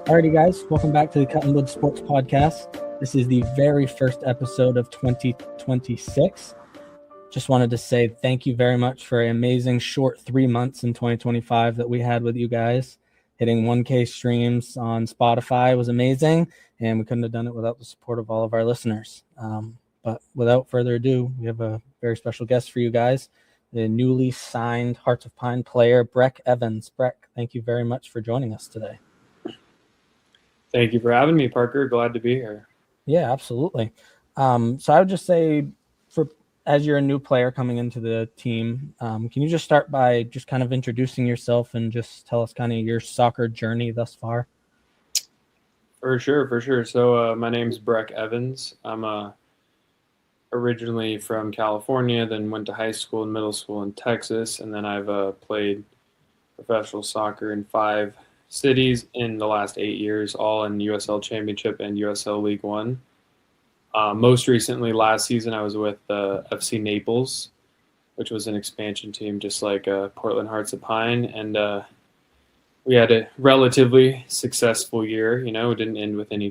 Alrighty, guys, welcome back to the Cottonwood Sports Podcast. This is the very first episode of 2026. Just wanted to say thank you very much for an amazing short 3 months in 2025 that we had with you guys. Hitting 1K streams on Spotify was amazing, and we couldn't have done it without the support of all of our listeners. But without further ado, we have a very special guest for you guys, the newly signed Hearts of Pine player, Brecc Evans. Brecc, thank you very much for joining us today. Thank you for having me, Parker. Glad to be here. Yeah, absolutely. So I would just say, as you're a new player coming into the team, can you just start by just kind of introducing yourself and just tell us kind of your soccer journey thus far? For sure. So my name's Brecc Evans. I'm originally from California, then went to high school and middle school in Texas, and then I've played professional soccer in 5 cities in the last 8 years, all in USL Championship and USL League One. Most recently, last season, I was with FC Naples, which was an expansion team just like Portland Hearts of Pine, and we had a relatively successful year. You know, it didn't end with any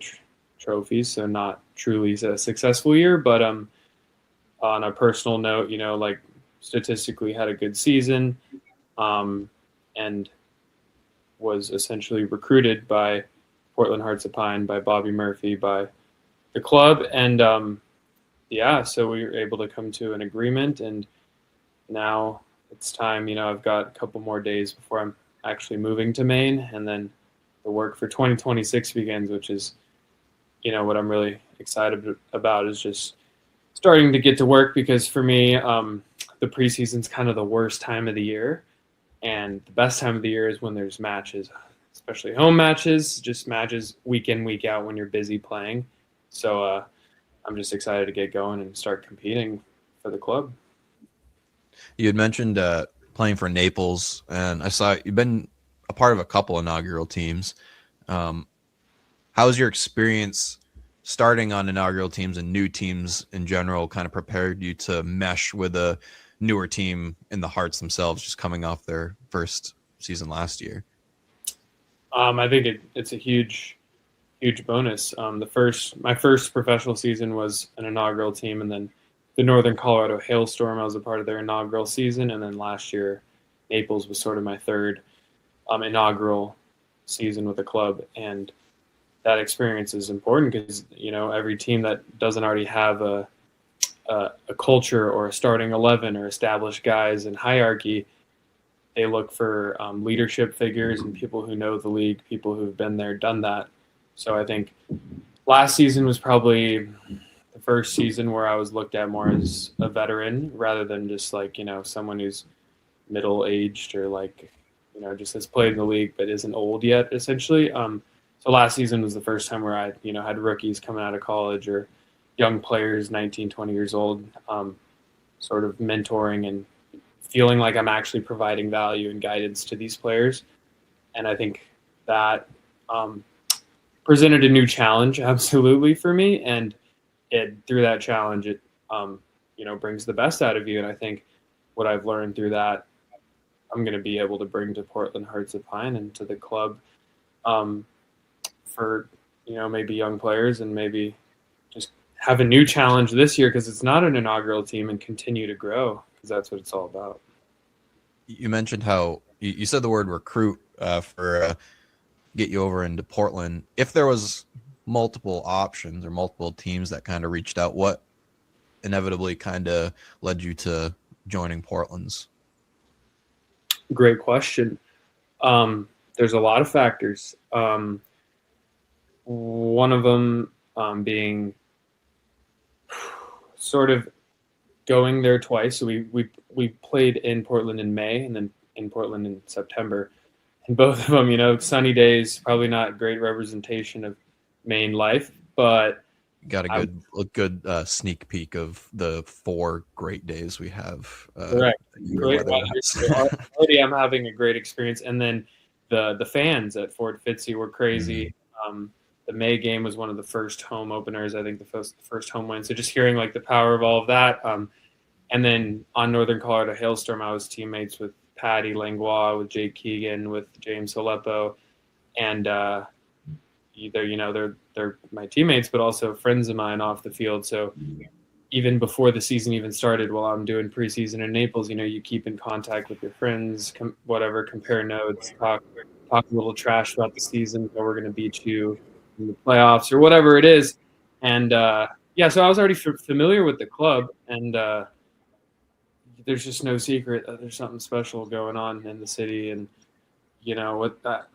trophies, so not truly a successful year, but on a personal note, you know, like statistically had a good season, and was essentially recruited by Portland Hearts of Pine, by Bobby Murphy, by the club. And so we were able to come to an agreement, and now it's time. You know, I've got a couple more days before I'm actually moving to Maine, and then the work for 2026 begins, which is, you know, what I'm really excited about is just starting to get to work, because for me, the preseason's kind of the worst time of the year. And the best time of the year is when there's matches, especially home matches, just matches week in, week out when you're busy playing. So I'm just excited to get going and start competing for the club. You had mentioned playing for Naples, and I saw you've been a part of a couple inaugural teams. How was your experience starting on inaugural teams and new teams in general kind of prepared you to mesh with a newer team in the Hearts themselves, just coming off their first season last year? I think it's a huge bonus. My first professional season was an inaugural team, and then the Northern Colorado Hailstorm, I was a part of their inaugural season, and then last year Naples was sort of my third inaugural season with the club. And that experience is important because, you know, every team that doesn't already have a culture or a starting 11 or established guys and hierarchy, they look for leadership figures and people who know the league, people who've been there, done that. So I think last season was probably the first season where I was looked at more as a veteran rather than just like, you know, someone who's middle-aged or like, you know, just has played in the league but isn't old yet, essentially. So last season was the first time where I, you know, had rookies coming out of college or young players, 19, 20 years old, sort of mentoring and feeling like I'm actually providing value and guidance to these players. And I think that presented a new challenge, absolutely, for me. And through that challenge, it, you know, brings the best out of you. And I think what I've learned through that, I'm going to be able to bring to Portland Hearts of Pine and to the club for, you know, maybe young players and maybe just have a new challenge this year because it's not an inaugural team, and continue to grow because that's what it's all about. You mentioned how you said the word recruit for get you over into Portland. If there was multiple options or multiple teams that kind of reached out, what inevitably kind of led you to joining Portland's? Great question. There's a lot of factors. One of them being sort of going there twice. So we played in Portland in May and then in Portland in September. And both of them, you know, sunny days, probably not great representation of Maine life, but got a good sneak peek of the 4 great days we have. Correct. Great weather. Already I'm having a great experience. And then the fans at Fort Fitzy were crazy. The May game was one of the first home openers, I think the first home win. So just hearing like the power of all of that. And then on Northern Colorado Hailstorm, I was teammates with Patty Langlois, with Jake Keegan, with James Aleppo. And either, they're my teammates, but also friends of mine off the field. So even before the season even started, while I'm doing preseason in Naples, you keep in contact with your friends, compare notes, talk a little trash about the season, how we're going to beat you in the playoffs or whatever it is. And so I was already familiar with the club, and there's just no secret that there's something special going on in the city. And with that,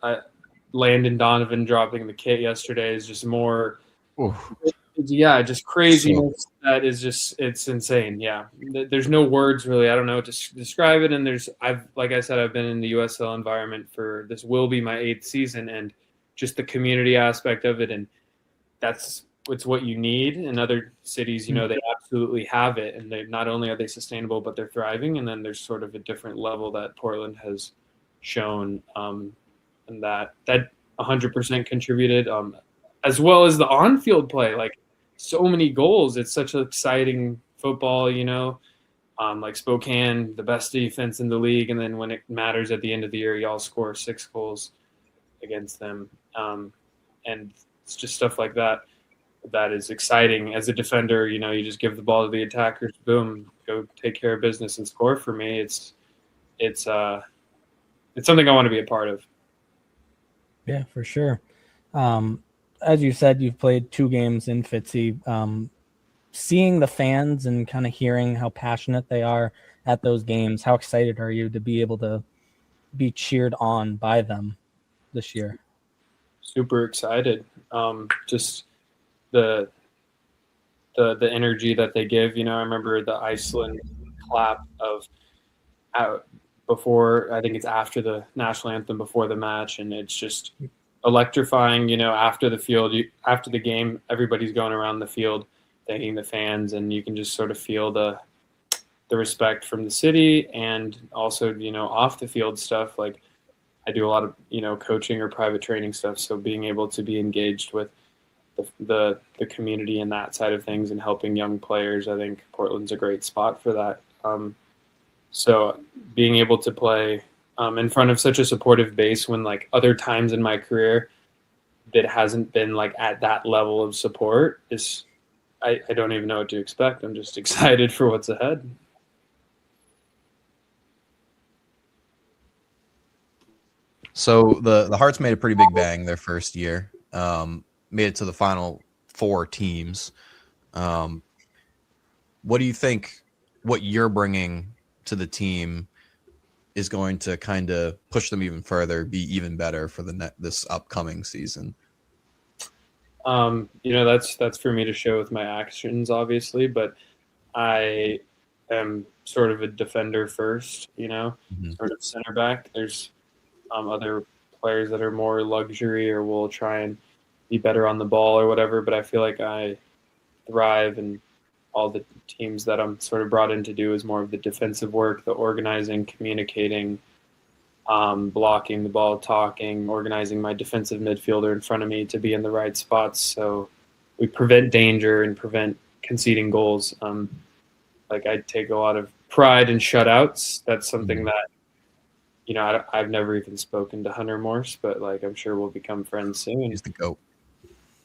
Landon Donovan dropping the kit yesterday is just more. Oof. Yeah, just craziness. That is it's insane. Yeah, there's no words really. I don't know to describe it. And like I said, I've been in the USL environment for, this will be my 8th season, and just the community aspect of it, and it's what you need in other cities. They absolutely have it, and they not only are they sustainable, but they're thriving. And then there's sort of a different level that Portland has shown, and that 100% contributed, as well as the on-field play. Like, so many goals. It's such exciting football, like Spokane, the best defense in the league. And then when it matters at the end of the year, y'all score 6 goals against them. And it's just stuff like that is exciting. As a defender, you just give the ball to the attackers, boom, go take care of business and score. For me, it's something I want to be a part of. Yeah, for sure. As you said, you've played 2 games in Fitzy. Seeing the fans and kind of hearing how passionate they are at those games, how excited are you to be able to be cheered on by them this year? Super excited. Just the energy that they give. I remember the Iceland clap before, I think it's after the national anthem, before the match, and it's just electrifying. After the game, everybody's going around the field thanking the fans, and you can just sort of feel the respect from the city, and also off the field stuff. Like, I do a lot of coaching or private training stuff, so being able to be engaged with the community and that side of things and helping young players, I think Portland's a great spot for that. So being able to play in front of such a supportive base, when like other times in my career that hasn't been like at that level of support, is I don't even know what to expect. I'm just excited for what's ahead. So the Hearts made a pretty big bang their first year. Made it to the final 4 teams. What do you think what you're bringing to the team is going to kind of push them even further, be even better for this upcoming season? That's for me to show with my actions, obviously, but I am sort of a defender first, sort of center back. There's other players that are more luxury or will try and be better on the ball or whatever, but I feel like I thrive, and all the teams that I'm sort of brought in to do is more of the defensive work, the organizing, communicating, blocking the ball, talking, organizing my defensive midfielder in front of me to be in the right spots, so we prevent danger and prevent conceding goals. Like, I take a lot of pride in shutouts. That's something that, I've never even spoken to Hunter Morse, but like, I'm sure we'll become friends soon. He's the GOAT.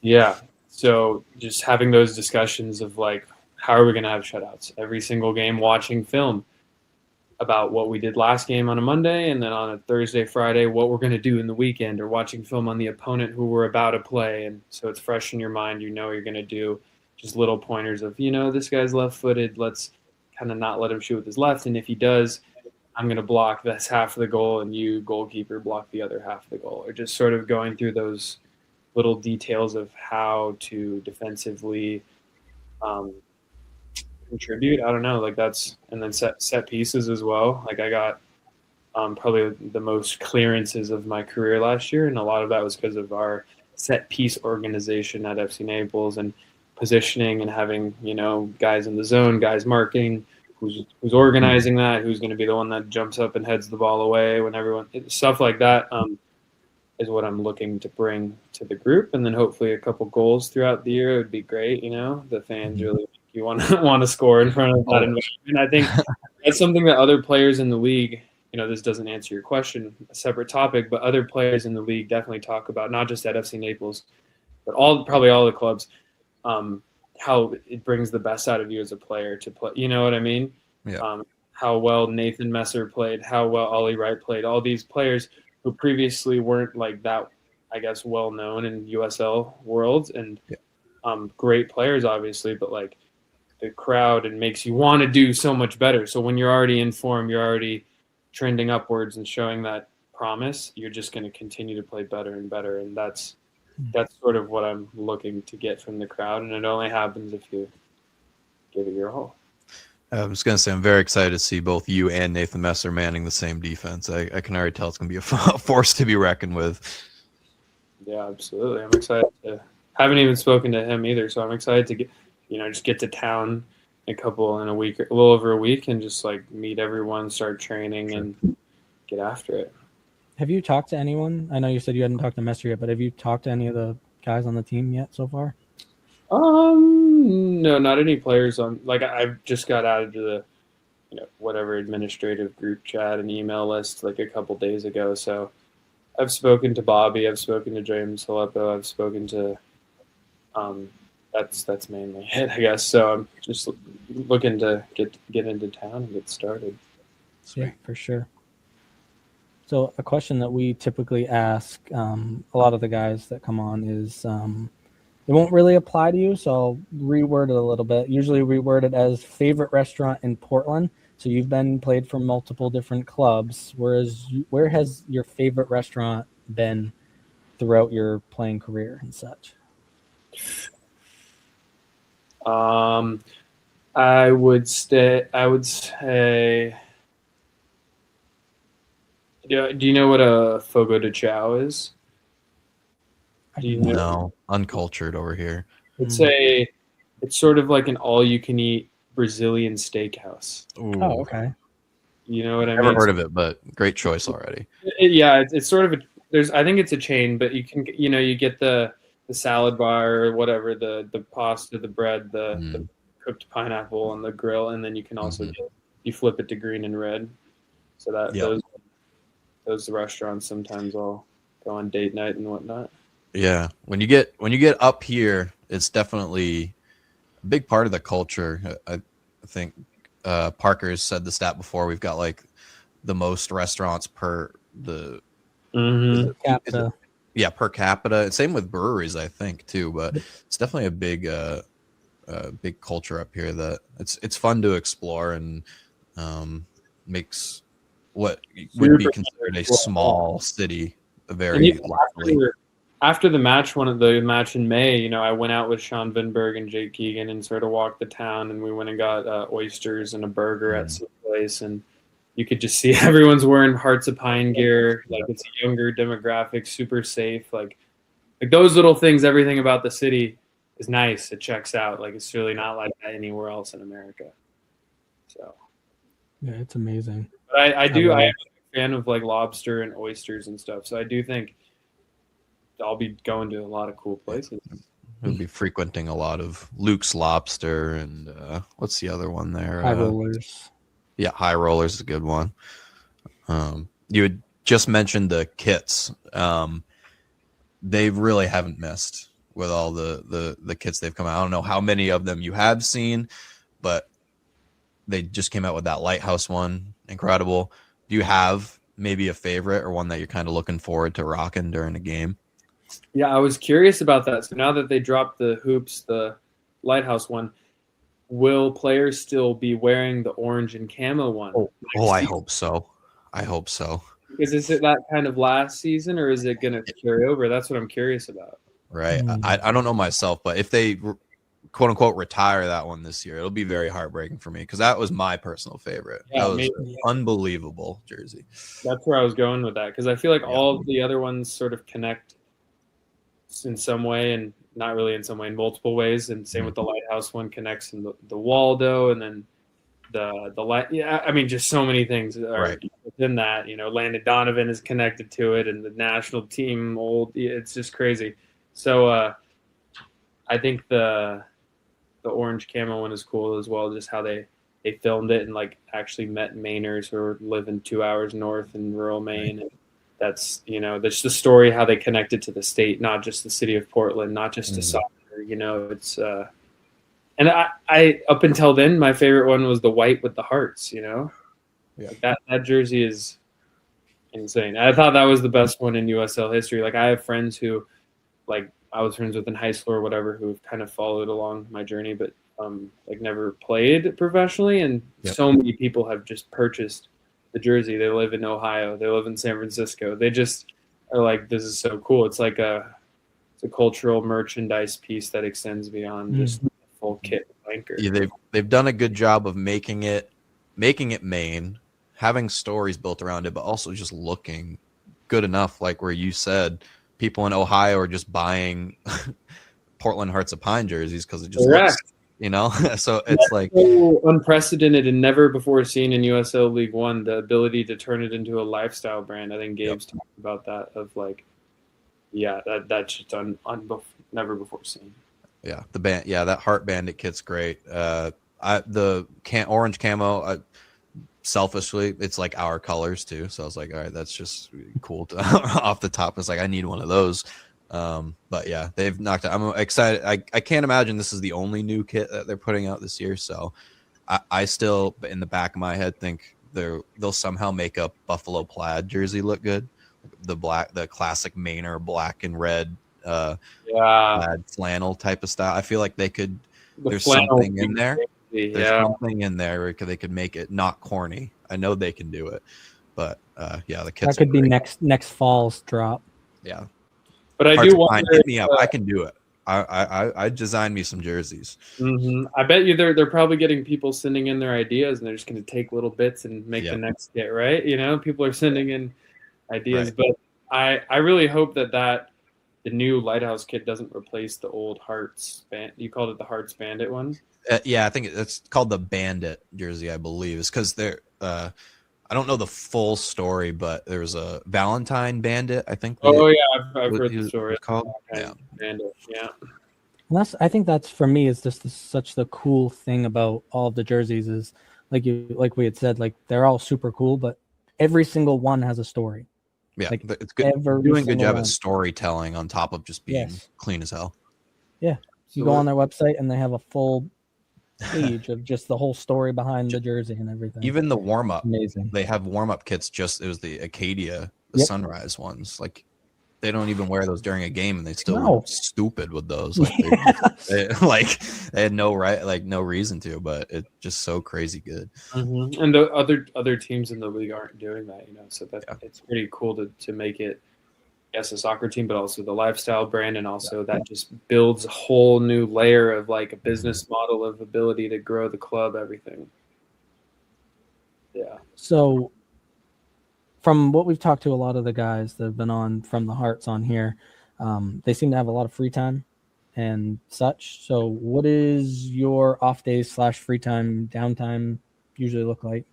Yeah. So just having those discussions of like, how are we going to have shutouts every single game, watching film about what we did last game on a Monday, and then on a Thursday, Friday, what we're going to do in the weekend, or watching film on the opponent who we're about to play. And so it's fresh in your mind, you're going to do just little pointers of, this guy's left-footed. Let's kind of not let him shoot with his left. And if he does, I'm going to block this half of the goal, and you, goalkeeper, block the other half of the goal. Or just sort of going through those little details of how to defensively contribute. I don't know, like and then set pieces as well. Like, I got probably the most clearances of my career last year, and a lot of that was because of our set piece organization at FC Naples, and positioning, and having guys in the zone, guys marking, who's organizing that, who's going to be the one that jumps up and heads the ball away when stuff like that is what I'm looking to bring to the group. And then hopefully a couple goals throughout the year would be great. The fans really you want to score in front of that environment. I think that's something that other players in the league, this doesn't answer your question, a separate topic, but other players in the league definitely talk about, not just at FC Naples, but probably all the clubs, how it brings the best out of you as a player to play. You know what I mean? Yeah. How well Nathan Messer played, how well Ollie Wright played, all these players who previously weren't like that, I guess, well known in USL worlds, and great players obviously, but like the crowd, it makes you want to do so much better. So when you're already in form, you're already trending upwards and showing that promise, you're just going to continue to play better and better, and that's sort of what I'm looking to get from the crowd, and it only happens if you give it your all. I was going to say, I'm very excited to see both you and Nathan Messer manning the same defense. I can already tell it's going to be a force to be reckoned with. Yeah, absolutely. I'm excited to. Haven't even spoken to him either, so I'm excited to get to town in a week, a little over a week, and just like meet everyone, start training, and get after it. Have you talked to anyone? I know you said you hadn't talked to Messer yet, but have you talked to any of the guys on the team yet so far? No, not any players on. Like I've just got added to the, whatever administrative group chat and email list like a couple days ago. So I've spoken to Bobby. I've spoken to James Haleppo. I've spoken to. That's mainly it, I guess. So I'm just looking to get into town and get started. Sweet. Yeah, for sure. So a question that we typically ask a lot of the guys that come on is. It won't really apply to you, so I'll reword it a little bit. Usually reword it as favorite restaurant in Portland. So you've played for multiple different clubs. Where has your favorite restaurant been throughout your playing career and such? I would say. Do you know what a fogo de chao is? No, uncultured over here. It's sort of like an all-you-can-eat Brazilian steakhouse. Ooh. Oh, okay. You know what I mean? Never heard of it, but great choice already. It's sort of I think it's a chain, but you can you get the salad bar or whatever, the pasta, the bread, the cooked pineapple on the grill, and then you can also you flip it to green and red. So that those restaurants sometimes I'll go on date night and whatnot. Yeah, when you get up here, it's definitely a big part of the culture. I think Parker's said the stat before. We've got like the most restaurants per the capita. Per capita. Same with breweries, I think too. But it's definitely a big culture up here that it's fun to explore and makes what would be considered a small city a very lively. After the match, the match in May, I went out with Sean Vinberg and Jake Keegan and sort of walked the town, and we went and got oysters and a burger at some place, and you could just see everyone's wearing Hearts of Pine gear. Like it's a younger demographic, super safe. Like those little things, everything about the city is nice. It checks out. Like it's really not like that anywhere else in America. So yeah, it's amazing. But I am a fan of like lobster and oysters and stuff. So I do think I'll be going to a lot of cool places. We'll be frequenting a lot of Luke's Lobster and what's the other one there? High Rollers. Yeah, High Rollers is a good one. You had just mentioned the kits. They really haven't missed with all the kits they've come out. I don't know how many of them you have seen, but they just came out with that Lighthouse one. Incredible. Do you have maybe a favorite or one that you're kind of looking forward to rocking during a game? Yeah, I was curious about that. So now that they dropped the hoops, the Lighthouse one, will players still be wearing the orange and camo one? Oh, I hope so. I hope so. Because is it that kind of last season, or is it going to carry over? That's what I'm curious about. Right. I don't know myself, but if they quote unquote retire that one this year, it'll be very heartbreaking for me because that was my personal favorite. Yeah, that was unbelievable jersey. That's where I was going with that because I feel like all of the other ones sort of connect in some way and not really in some way, in multiple ways. And same with the Lighthouse one connects in the Waldo and then the light. Yeah, I mean, just so many things are within that. Landon Donovan is connected to it, and the national team. It's just crazy. So I think the orange camo one is cool as well. Just how they filmed it and like actually met Mainers who are living 2 hours north in rural Maine. And that's, that's the story, how they connected to the state, not just the city of Portland, not just to soccer, it's, and I, up until then, my favorite one was the white with the hearts, Yeah. Like that jersey is insane. I thought that was the best one in USL history. Like I have friends who, like I was friends with in high school or whatever, who've kind of followed along my journey, but like never played professionally. And so many people have just purchased the jersey. They live in Ohio. They live in San Francisco. They just are like, this is so cool. It's like it's a cultural merchandise piece that extends beyond just the full kit blanker. Yeah, they've done a good job of making it Maine, having stories built around it, but also just looking good enough. Like where you said, people in Ohio are just buying Portland Hearts of Pine jerseys because it just looks, so it's like so unprecedented and never before seen in USL League One, the ability to turn it into a lifestyle brand. I think Gabe's talked about that, of like, that's just never before seen. Yeah, the band, that Heart Bandit kit's great. The orange camo, selfishly, it's like our colors too. So I was like, all right, that's just cool. Off the top, it's like I need one of those. But yeah, they've knocked out. I'm excited. I can't imagine this is the only new kit that they're putting out this year. So I still, in the back of my head, think they'll somehow make a buffalo plaid jersey look good. The classic Mainer black and red plaid flannel type of style. I feel like they could. There's something in there. There's something in there where they could make it not corny. I know they can do it, but the kits that could be next fall's drop. Yeah. But I do wonder. Hit me up. I can do it. I designed me some jerseys. I bet you they're probably getting people sending in their ideas, and they're just going to take little bits and make the next kit, right? People are sending in ideas, but I really hope that the new Lighthouse kit doesn't replace the old Hearts band. You called it the Hearts Bandit one? I think it's called the Bandit jersey, I believe. It's because they're I don't know the full story, but there was a Valentine Bandit, I think. I've heard the story. Called? Bandit, And I think that's, for me, is just such the cool thing about all of the jerseys is like we had said, like they're all super cool, but every single one has a story. Yeah, like it's good. Doing a good job at storytelling on top of just being clean as hell. Yeah, you go on their website and they have a full page of just the whole story behind the jersey and everything. Even the warm up, amazing. They have warm up kits. It was the Acadia, the Sunrise ones. Like they don't even wear those during a game, and they still look stupid with those. Like, they had no reason to, but it's just so crazy good. And the other teams in the league aren't doing that, So it's pretty cool to make it. Yes, a soccer team, but also the lifestyle brand, and also that just builds a whole new layer of like a business model of ability to grow the club, everything. Yeah. So from what we've talked to a lot of the guys that have been on from the Hearts on here, they seem to have a lot of free time and such. So what is your off days / free time, downtime usually look like?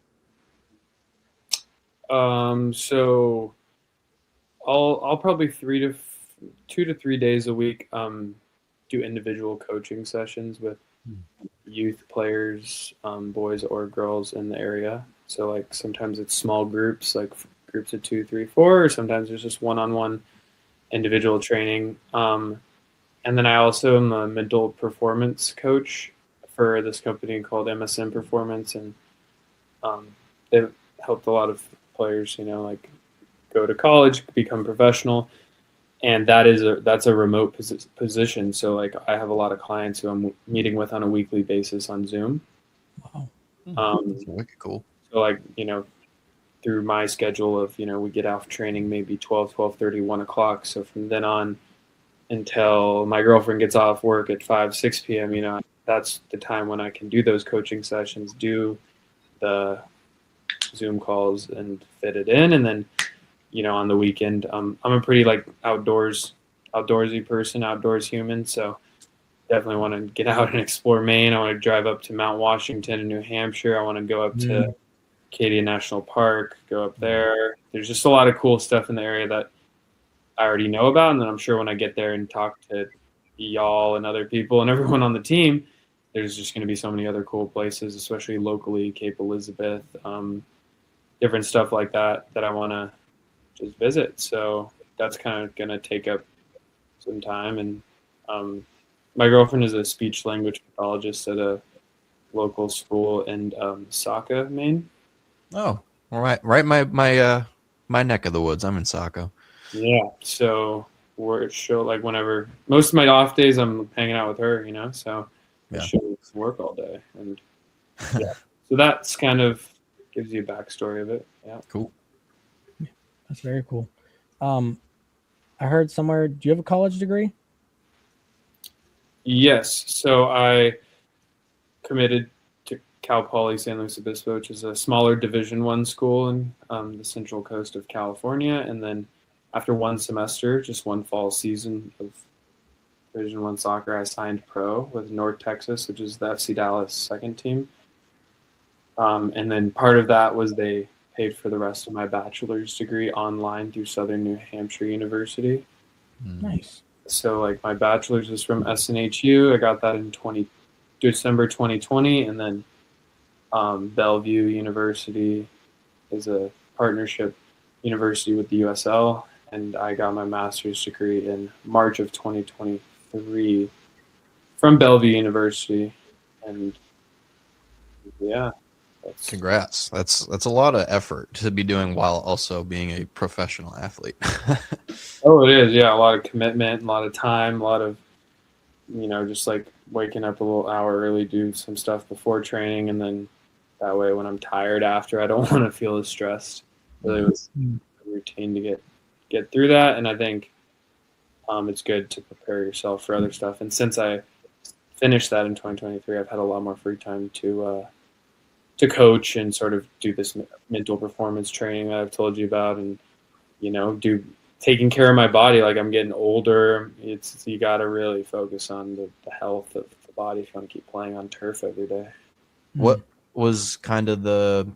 So I'll probably 2 to 3 days a week do individual coaching sessions with youth players, boys or girls in the area. So like sometimes it's small groups, like groups of 2, 3, 4, or sometimes there's just one-on-one individual training. And then I also am a mental performance coach for this company called MSN Performance, and they've helped a lot of players, like go to college, become professional, and that's a remote position. So like I have a lot of clients who I'm meeting with on a weekly basis on Zoom. Wow, that's wicked cool. So like through my schedule of we get off training maybe 12:30, 1 o'clock. So from then on until my girlfriend gets off work at 5, 6 p.m. That's the time when I can do those coaching sessions, do the Zoom calls, and fit it in, and then. On the weekend, I'm a pretty like outdoorsy person, outdoors human. So definitely want to get out and explore Maine. I want to drive up to Mount Washington in New Hampshire. I want to go up to Acadia National Park, go up there. There's just a lot of cool stuff in the area that I already know about. And then I'm sure when I get there and talk to y'all and other people and everyone on the team, there's just going to be so many other cool places, especially locally, Cape Elizabeth, different stuff like that I want to just visit. So that's kind of going to take up some time. And my girlfriend is a speech language pathologist at a local school in Saca, Maine. Oh, all right. Right. My neck of the woods. I'm in Saco. Yeah. So she'll like whenever most of my off days I'm hanging out with her, so Yeah. she'll work all day. And yeah. So that's kind of gives you a backstory of it. Yeah. Cool. That's very cool. I heard somewhere, do you have a college degree? Yes. So I committed to Cal Poly San Luis Obispo, which is a smaller Division I school in the central coast of California. And then after one semester, just one fall season of Division I soccer, I signed pro with North Texas, which is the FC Dallas second team. And then part of that was they paid for the rest of my bachelor's degree online through Southern New Hampshire University. Nice. So like my bachelor's is from SNHU. I got that in December 2020, and then Bellevue University is a partnership university with the USL, and I got my master's degree in March of 2023 from Bellevue University. And yeah, Congrats. That's a lot of effort to be doing while also being a professional athlete. Oh, it is. Yeah, a lot of commitment, a lot of time, a lot of just like waking up a little hour early, do some stuff before training, and then that way when I'm tired after, I don't want to feel as stressed. Really was a routine to get through that, and I think it's good to prepare yourself for other stuff. And since I finished that in 2023, I've had a lot more free time to coach and sort of do this mental performance training that I've told you about, and do taking care of my body. Like I'm getting older. You got to really focus on the health of the body if you want to keep playing on turf every day. What was kind of the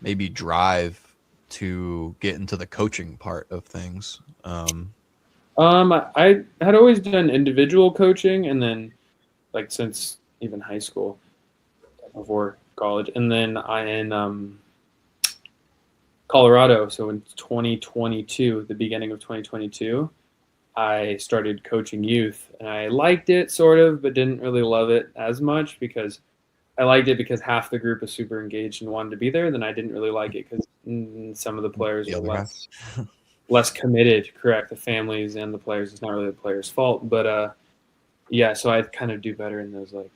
maybe drive to get into the coaching part of things? I had always done individual coaching, and then like since even high school, before college, and then I in Colorado. So in 2022, the beginning of 2022, I started coaching youth, and I liked it sort of, but didn't really love it as much because I liked it because half the group was super engaged and wanted to be there. Then I didn't really like it because some of the players were less committed. Correct, the families and the players. It's not really the players' fault, but yeah. So I kind of do better in those like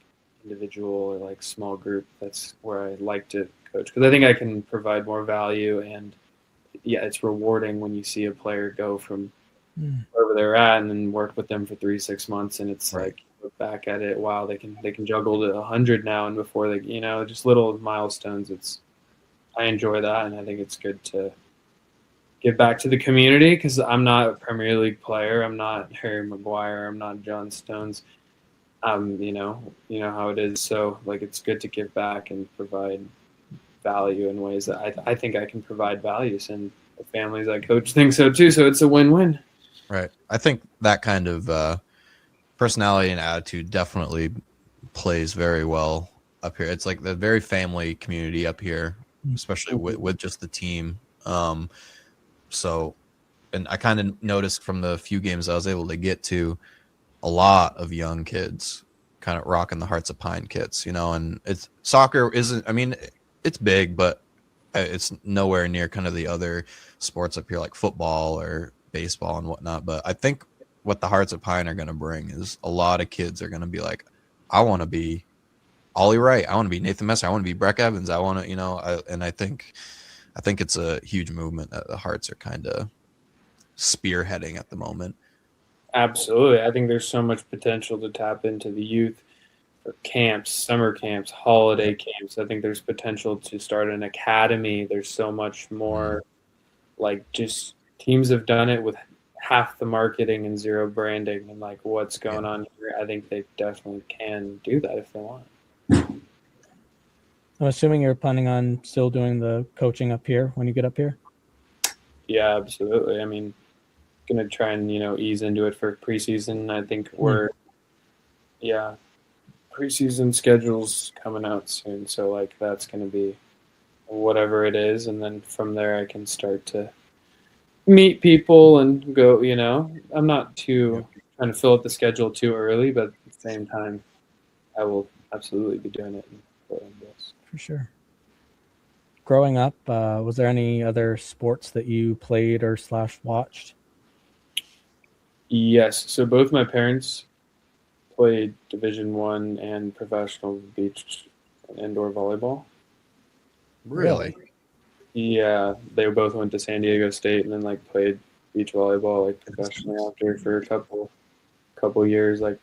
individual or like small group. That's where I like to coach because I think I can provide more value, and yeah, it's rewarding when you see a player go from wherever they're at and then work with them for 3-6 months, and it's like look back at it, wow, they can juggle to 100 now, and before they just little milestones. I enjoy that, and I think it's good to give back to the community because I'm not a Premier League player, I'm not Harry Maguire, I'm not John Stones. You know how it is. So like it's good to give back and provide value in ways that I think I can provide values, and the families I coach think so too. So it's a win-win. Right. I think that kind of personality and attitude definitely plays very well up here. It's like the very family community up here, especially with just the team. So, and I kind of noticed from the few games I was able to get to, a lot of young kids kind of rocking the Hearts of Pine kits, and it's soccer isn't, I mean, it's big, but it's nowhere near kind of the other sports up here like football or baseball and whatnot. But I think what the Hearts of Pine are going to bring is a lot of kids are going to be like, I want to be Ollie Wright. I want to be Nathan Messer. I want to be Brecc Evans. I want to, and I think it's a huge movement that the Hearts are kind of spearheading at the moment. Absolutely. I think there's so much potential to tap into the youth for camps, summer camps, holiday camps. I think there's potential to start an academy. There's so much more, like just teams have done it with half the marketing and zero branding and like what's going on here. I think they definitely can do that if they want. I'm assuming you're planning on still doing the coaching up here when you get up here? Yeah, absolutely. I mean, going to try and, ease into it for preseason. I think preseason schedule's coming out soon. So like that's going to be whatever it is. And then from there I can start to meet people and go. I'm not too trying to fill up the schedule too early, but at the same time, I will absolutely be doing it. For sure. Growing up, was there any other sports that you played or / watched? Yes. So both my parents played Division I and professional beach and indoor volleyball. Really? Yeah, they both went to San Diego State and then like played beach volleyball like professionally after for a couple years. Like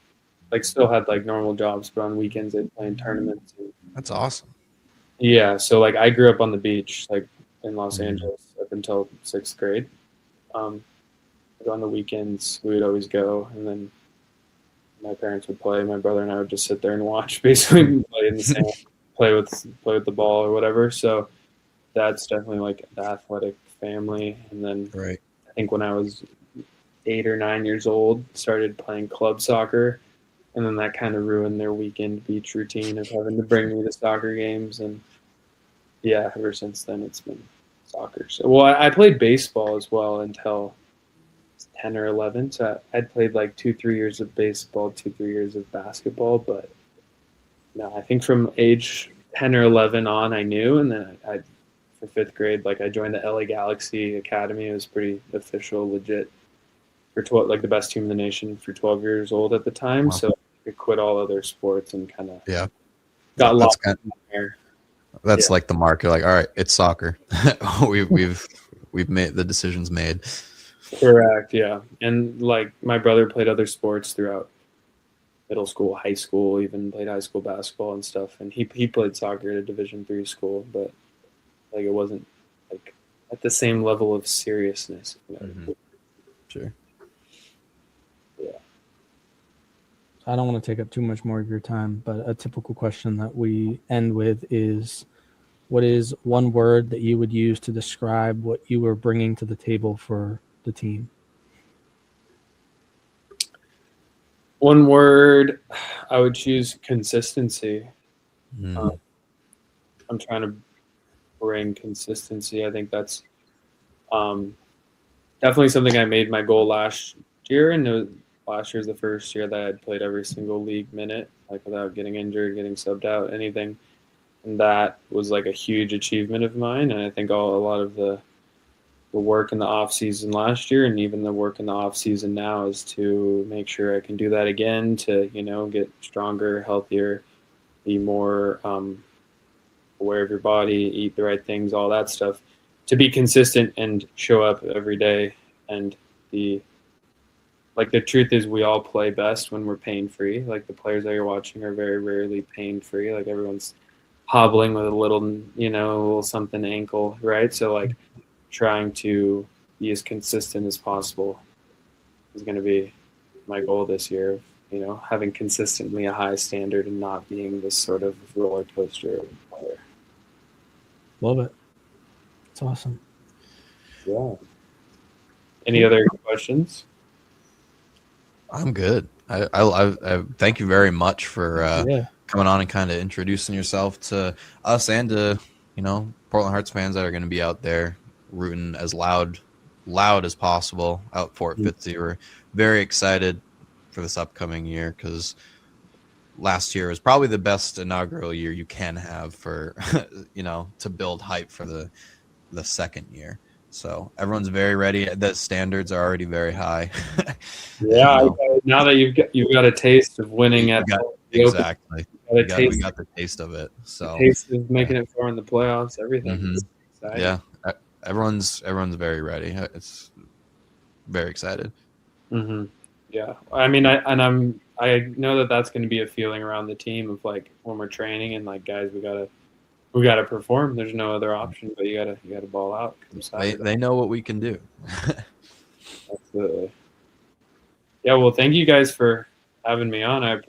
still had like normal jobs, but on weekends they'd play in tournaments. That's awesome. Yeah, so like I grew up on the beach, like in Los Mhm. Angeles up until 6th grade. But on the weekends we would always go, and then my parents would play. My brother and I would just sit there and watch, basically play in the sand, play with the ball or whatever. So that's definitely like the athletic family. And then Right. I think when I was 8 or 9 years old, started playing club soccer, and then that kind of ruined their weekend beach routine of having to bring me to soccer games. And yeah, ever since then it's been soccer. So, well, I played baseball as well until 10 or 11. So I'd played like 2, 3 years of baseball, 2, 3 years of basketball. But no, I think from age 10 or 11 on, I knew. And then I for 5th grade, like I joined the LA Galaxy Academy. It was pretty official, legit for 12, like the best team in the nation for 12 years old at the time. Wow. So I quit all other sports and kind of Yeah. got That's lost in there. That's Yeah. like the marker. Like, all right, it's soccer. we've made the decisions made. Correct. Yeah. And like my brother played other sports throughout middle school, high school, even played high school basketball and stuff. And he played soccer at a Division III school, but like it wasn't like at the same level of seriousness. Mhm. Sure. Yeah. I don't want to take up too much more of your time, but a typical question that we end with is, what is one word that you would use to describe what you were bringing to the table for the team? One word, I would choose consistency. Mm. I'm trying to bring consistency. I think that's definitely something I made my goal last year, and last year's the first year that I'd played every single league minute, like without getting injured, getting subbed out, anything. And that was like a huge achievement of mine. And I think a lot of the work in the off season last year, and even the work in the off season now, is to make sure I can do that again. To get stronger, healthier, be more aware of your body, eat the right things, all that stuff. To be consistent and show up every day. And the truth is, we all play best when we're pain free. Like the players that you're watching are very rarely pain free. Like everyone's hobbling with a little something ankle, right? So like trying to be as consistent as possible is going to be my goal this year. Having consistently a high standard and not being this sort of roller coaster player. Love it. It's awesome. Yeah. Any other questions? I'm good. I thank you very much for Yeah. coming on and kind of introducing yourself to us and to Portland Hearts fans that are going to be out there rooting as loud as possible out Fort Fitzy. We're very excited for this upcoming year because last year was probably the best inaugural year you can have for to build hype for the second year. So everyone's very ready. The standards are already very high. Yeah, now that you've got a taste of winning at exactly. We taste got the taste of it. So taste of making it far in the playoffs, everything. Mm-hmm. Yeah, everyone's very ready. It's very excited. Mm-hmm. Yeah, I mean, I know that that's going to be a feeling around the team of like when we're training and like guys, we gotta perform. There's no other option, but you gotta ball out. They know what we can do. Absolutely. Yeah, well, thank you guys for having me on. I appreciate it.